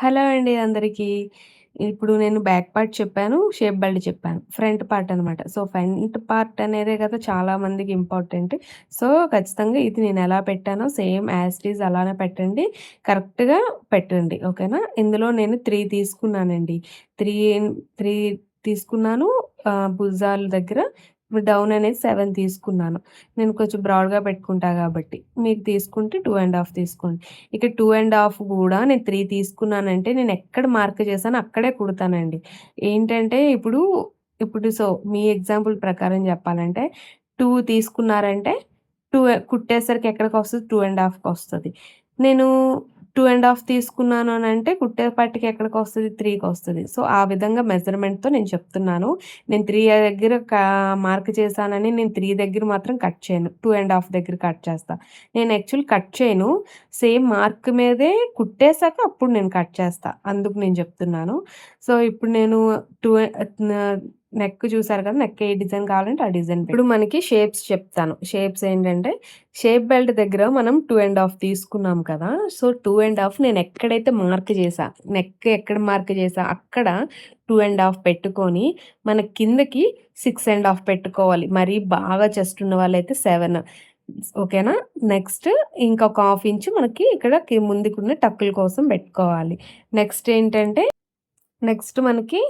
Hello అండి అందరికీ. ఇప్పుడు నేను బ్యాక్ పార్ట్ చెప్పాను. షేప్ బెల్ట్ చెప్పాను. ఫ్రంట్ పార్ట్ అనమాట. సో, ఫ్రంట్ పార్ట్ అనేదే కదా చాలా మందికి ఇంపార్టెంట్. సో, ఖచ్చితంగా ఇది నేనెలా పెట్టానో సేమ్ యాజ్ ఇట్ ఈజ్ అలానే పెట్టండి. కరెక్ట్‌గా పెట్టండి. ఓకేనా? ఇందులో నేను 3 తీసుకున్నానండి. 3 తీసుకున్నాను. భుజాల దగ్గర డౌన్ అనేది 7 తీసుకున్నాను. నేను కొంచెం బ్రాడ్‌గా పెట్టుకుంటా గాబట్టి. మీరు తీసుకుంటే 2 ½ తీసుకోండి. ఇక 2 ½ గూడా నేను 3 తీసుకున్నానంటే నేనెక్కడ మార్క్ చేశానో అక్కడే కుడతానండి. ఏంటంటే ఇప్పుడు మీ ఎగ్జాంపుల్ ప్రకారం చెప్పాలంటే 2 తీసుకున్నారంటే 2 కుట్టేసరికి ఎక్కడికొస్తది 2 ½ నేను 2 ½ తీసుకున్నాను అనంటే కుట్టేపాటికి ఎక్కడికొస్తది 3 సో, ఆ విధంగా మెజర్‌మెంట్‌తో నేను చెప్తున్నాను. నేను 3 దగ్గర మార్క్ చేశానని నేను 3 దగ్గర మాత్రం కట్ చేయను. 2 ½ దగ్గర కట్ చేస్తా. నేను యాక్చువల్ కట్ చేయను. సేమ్ మార్క్ మీదే కుట్టేసాక అప్పుడు నేను కట్ చేస్తా. అందుకు నేను చెప్తున్నాను. సో, ఇప్పుడు నేను టూ నెక్ చూసారు కదా! నెక్ ఏ డిజైన్ కావాలంటే ఆ డిజైన్ ఇప్పుడు మనకి షేప్స్ చెప్తాను. షేప్స్ ఏంటంటే షేప్ బెల్ట్ దగ్గర మనం 2 ½ తీసుకున్నాం కదా! సో, 2 ½ నేను ఎక్కడైతే మార్క్ చేశా, నెక్ ఎక్కడ మార్క్ చేశా అక్కడ 2 ½ పెట్టుకొని మన కిందకి 6 ½ పెట్టుకోవాలి. మరీ బాగా చెస్ట్ ఉన్న వాళ్ళైతే 7 ఓకేనా? నెక్స్ట్ ఇంకొక హాఫ్ ఇంచ్ మనకి ఇక్కడ ముందుకున్న టక్కుల కోసం పెట్టుకోవాలి. నెక్స్ట్ ఏంటంటే నెక్స్ట్ మనకి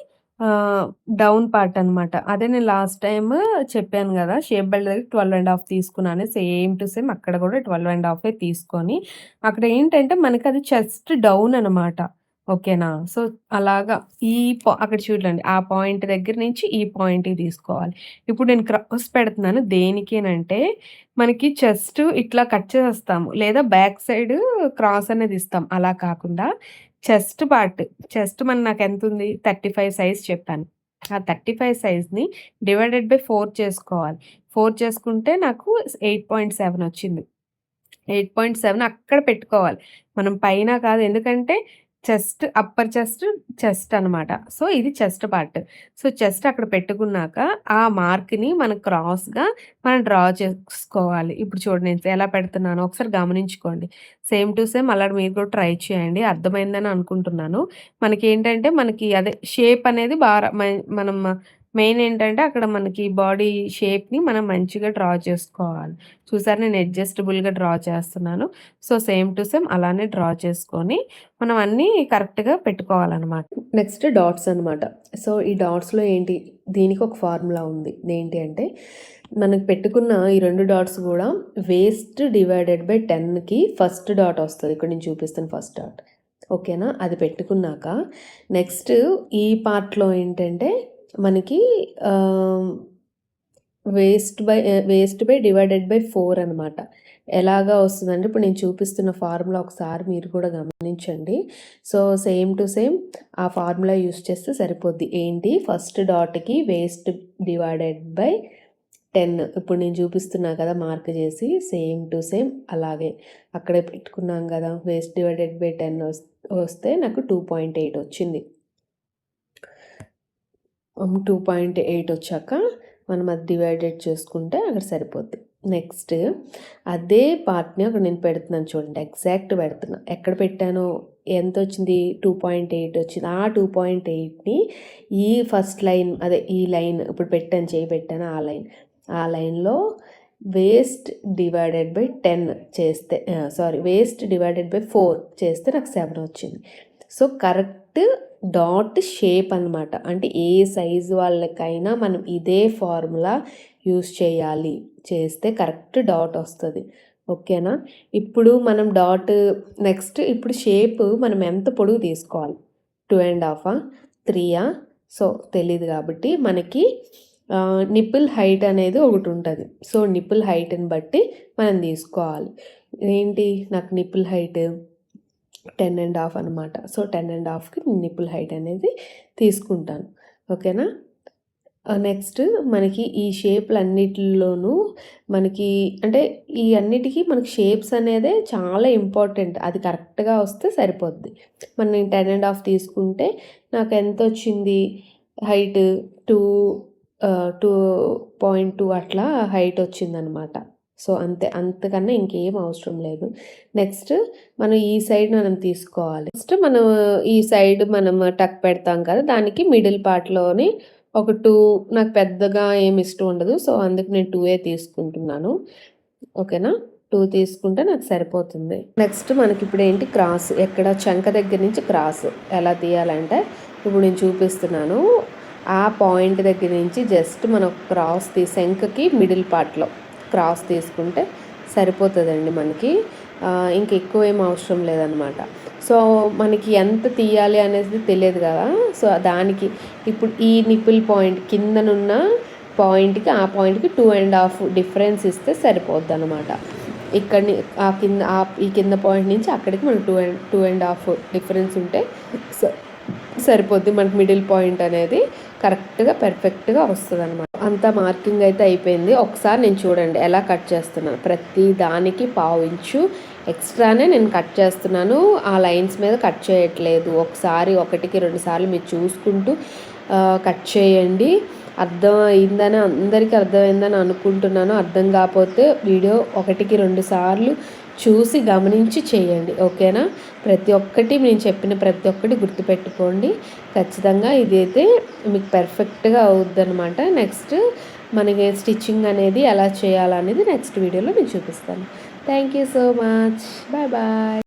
డౌన్ పార్ట్ అనమాట. అదే నేను లాస్ట్ టైమ్ చెప్పాను గదా! షేప్ బెల్ట్ దగ్గర 12 ½ తీసుకున్నాను. సేమ్ టు సేమ్ అక్కడ గూడా 12 ½ తీసుకొని, అక్కడ ఏంటంటే మనకది చెస్ట్ డౌన్ అనమాట. ఓకేనా? సో, అలాగా ఈ అక్కడ చూడండి. ఆ పాయింట్ దగ్గర నుంచి ఈ పాయింట్‌కి తీసుకోవాలి. ఇప్పుడు నేను క్రాస్ పెడుతున్నాను దేనికేనంటే, మనకి చెస్ట్ ఇట్లా కట్ చేసేస్తాము. లేదా బ్యాక్ సైడ్ క్రాస్ అనేది ఇస్తాం. అలా కాకుండా చెస్ట్ పార్ట్. చెస్ట్ నాకెంతుంది 35 సైజ్ చెప్పాను. ఆ 35 సైజ్‌ని డివైడెడ్ బై 4 చేసుకోవాలి. 4 చేసుకుంటే నాకు 8.7 వచ్చింది. 8.7 అక్కడ పెట్టుకోవాలి. మనం పైన కాదు. ఎందుకంటే అప్పర్ చెస్ట్ అనమాట. సో, ఇది చెస్ట్ పార్ట్. సో, చెస్ట్ అక్కడ పెట్టుకున్నాక ఆ మార్క్‌ని మనం క్రాస్‌గా మనం డ్రా చేసుకోవాలి. ఇప్పుడు చూడండి నేను ఎలా పెడుతున్నానో ఒకసారి గమనించుకోండి. సేమ్ టు సేమ్ అలా మీరు కూడా ట్రై చేయండి. అర్థమైందని అనుకుంటున్నాను. మనకి అదే షేప్ అనేది మనం మెయిన్ ఏంటంటే అక్కడ మనకి బాడీ షేప్‌ని మనం మంచిగా డ్రా చేసుకోవాలి. చూసారా నేను అడ్జస్టబుల్‌గా డ్రా చేస్తున్నాను. సో, సేమ్ టు సేమ్ అలానే డ్రా చేసుకొని మనం అన్నీ కరెక్ట్‌గా పెట్టుకోవాలనమాట. నెక్స్ట్ డాట్స్ అనమాట. సో, ఈ డాట్స్‌లో ఏంటి దీనికి ఒక ఫార్ములా ఉంది. ఏంటి అంటే మనకు పెట్టుకున్న ఈ 2 డాట్స్ గూడా వేస్ట్ డివైడెడ్ బై 10కి ఫస్ట్ డాట్ వస్తది. ఇక్కడ నేను చూపిస్తాను ఫస్ట్ డాట్. ఓకేనా? అది పెట్టుకున్నాక నెక్స్ట్ ఈ పార్ట్‌లో ఏంటంటే మనకి ఆహ్, వేస్ట్ బై డివైడెడ్ బై 4 అనమాట. ఎలాగా వస్తదంటే ఇప్పుడు నేను చూపిస్తున్న ఫార్ములా ఒకసారి మీరు కూడా గమనించండి. సో, సేమ్ టు సేమ్ ఆ ఫార్ములా యూజ్ చేస్తే సరిపోద్ది. ఏంటి ఫస్ట్ డాట్‌కి వేస్ట్ డివైడెడ్ బై 10 ఇప్పుడు నేను చూపిస్తున్నా కదా! మార్క్ చేసి సేమ్ టు సేమ్ అలాగే అక్కడే పెట్టుకున్నాం కదా! వేస్ట్ డివైడెడ్ బై 10 వస్తే నాకు 2.8 వచ్చింది. 2.8 వచ్చాక మనం అది డివైడెడ్ చేసుకుంటే అక్కడ సరిపోద్ది. నెక్స్ట్ అదే పార్ట్‌ని అక్కడ నేను పెడుతున్నాను చూడండి. ఎగ్జాక్ట్ పెడుతున్నా. ఎక్కడ పెట్టానో ఎంతొచ్చింది 2.8 వచ్చింది. ఆ 2.8ని ఈ ఫస్ట్ లైన్ అదే ఈ లైన్ ఇప్పుడు చేయి పెట్టాను ఆ లైన్‌లో వేస్ట్ డివైడెడ్ బై 10 చేస్తే వేస్ట్ డివైడెడ్ బై 4 చేస్తే నాకు 7 వచ్చింది. సో, కరెక్ట్ డాట్ షేప్ అనమాట. అంటే ఏ సైజు వాళ్ళకైనా మనం ఇదే ఫార్ములా యూజ్ చేయాలి. చేస్తే కరెక్ట్ డాట్ వస్తది. ఓకేనా? ఇప్పుడు మనం నెక్స్ట్ ఇప్పుడు షేప్ మనం ఎంత పొడుగు తీసుకోవాలి? 2 ½ 3 సో, తెలీదు కాబట్టి మనకి నిప్పుల్ హైట్ అనేది ఒకటుంటది. సో, నిప్పుల్ హైట్‌ని బట్టి మనం తీసుకోవాలి. ఏంటి నాకు నిప్పుల్ హైట్ 10 ½ అనమాట. సో, 10 1/2కి నిప్పుల్ హైట్ అనేది తీసుకుంటాను. ఓకేనా? నెక్స్ట్ మనకి ఈ షేప్‌లన్నిటిలోనూ మనకి అంటే ఈ అన్నిటికి మనకి షేప్స్ అనేదే చాలా ఇంపార్టెంట్. అది కరెక్ట్‌గా వస్తే సరిపోద్ది. నేను 10 1/2 తీసుకుంటే నాకు ఎంతొచ్చింది హైట్ 2 2.2 అట్లా హైట్ వచ్చిందనమాట. సో అంతే, అంతకన్నా ఇంకేం అవసరం లేదు. నెక్స్ట్ మనం ఈ సైడ్ మనం తీసుకోవాలి. నెక్స్ట్ మనం ఈ సైడ్ మనం టక్ పెడతాం కదా, దానికి మిడిల్ పార్ట్లోని ఒక 2, నాకు పెద్దగా ఏమి ఇష్టం ఉండదు, సో అందుకు నేను 2 తీసుకుంటున్నాను. ఓకేనా, 2 తీసుకుంటే నాకు సరిపోతుంది. నెక్స్ట్ మనకి ఇప్పుడు ఏంటి, క్రాస్ ఎక్కడ చంక దగ్గర నుంచి క్రాస్ ఎలా తీయాలంటే ఇప్పుడు నేను చూపిస్తున్నాను. ఆ పాయింట్ దగ్గర నుంచి జస్ట్ మనం క్రాస్ శంఖకి మిడిల్ పార్ట్లో క్రాస్ తీసుకుంటే సరిపోతుందండి మనకి. ఇంక ఎక్కువ ఏం అవసరం లేదనమాట. సో మనకి ఎంత తీయాలి అనేది తెలియదు కదా, సో దానికి ఇప్పుడు ఈ నిపుల్ పాయింట్ కిందనున్న పాయింట్కి ఆ పాయింట్కి 2.5 డిఫరెన్స్ ఇస్తే సరిపోద్ది అనమాట. ఇక్కడిని ఈ కింద పాయింట్ నుంచి అక్కడికి మనకు 2.5 డిఫరెన్స్ ఉంటే సరిపోద్ది. మనకి మిడిల్ పాయింట్ అనేది కరెక్ట్గా పర్ఫెక్ట్గా వస్తుంది అనమాట. అంతా మార్కింగ్ అయితే అయిపోయింది. ఒకసారి నేను చూడండి ఎలా కట్ చేస్తున్నాను. ప్రతి దానికి 1/2 ఇంచు ఎక్స్ట్రానే నేను కట్ చేస్తున్నాను, ఆ లైన్స్ మీద కట్ చేయట్లేదు. ఒకసారి 1కి 2 సార్లు మీరు చూసుకుంటూ కట్ చేయండి. అర్థం అయిందని అందరికీ అర్థమైందని అనుకుంటున్నాను. అర్థం కాకపోతే వీడియో 1కి 2 సార్లు చూసి గమనించి చేయండి. ఓకేనా, ప్రతి ఒక్కటి నేను చెప్పిన ప్రతి ఒక్కటి గుర్తుపెట్టుకోండి. ఖచ్చితంగా ఇదైతే మీకు పర్ఫెక్ట్గా అవుద్ది అనమాట. నెక్స్ట్ మనకి స్టిచ్చింగ్ అనేది ఎలా చేయాలనేది నెక్స్ట్ వీడియోలో నేను చూపిస్తాను. Thank you so much. Bye bye.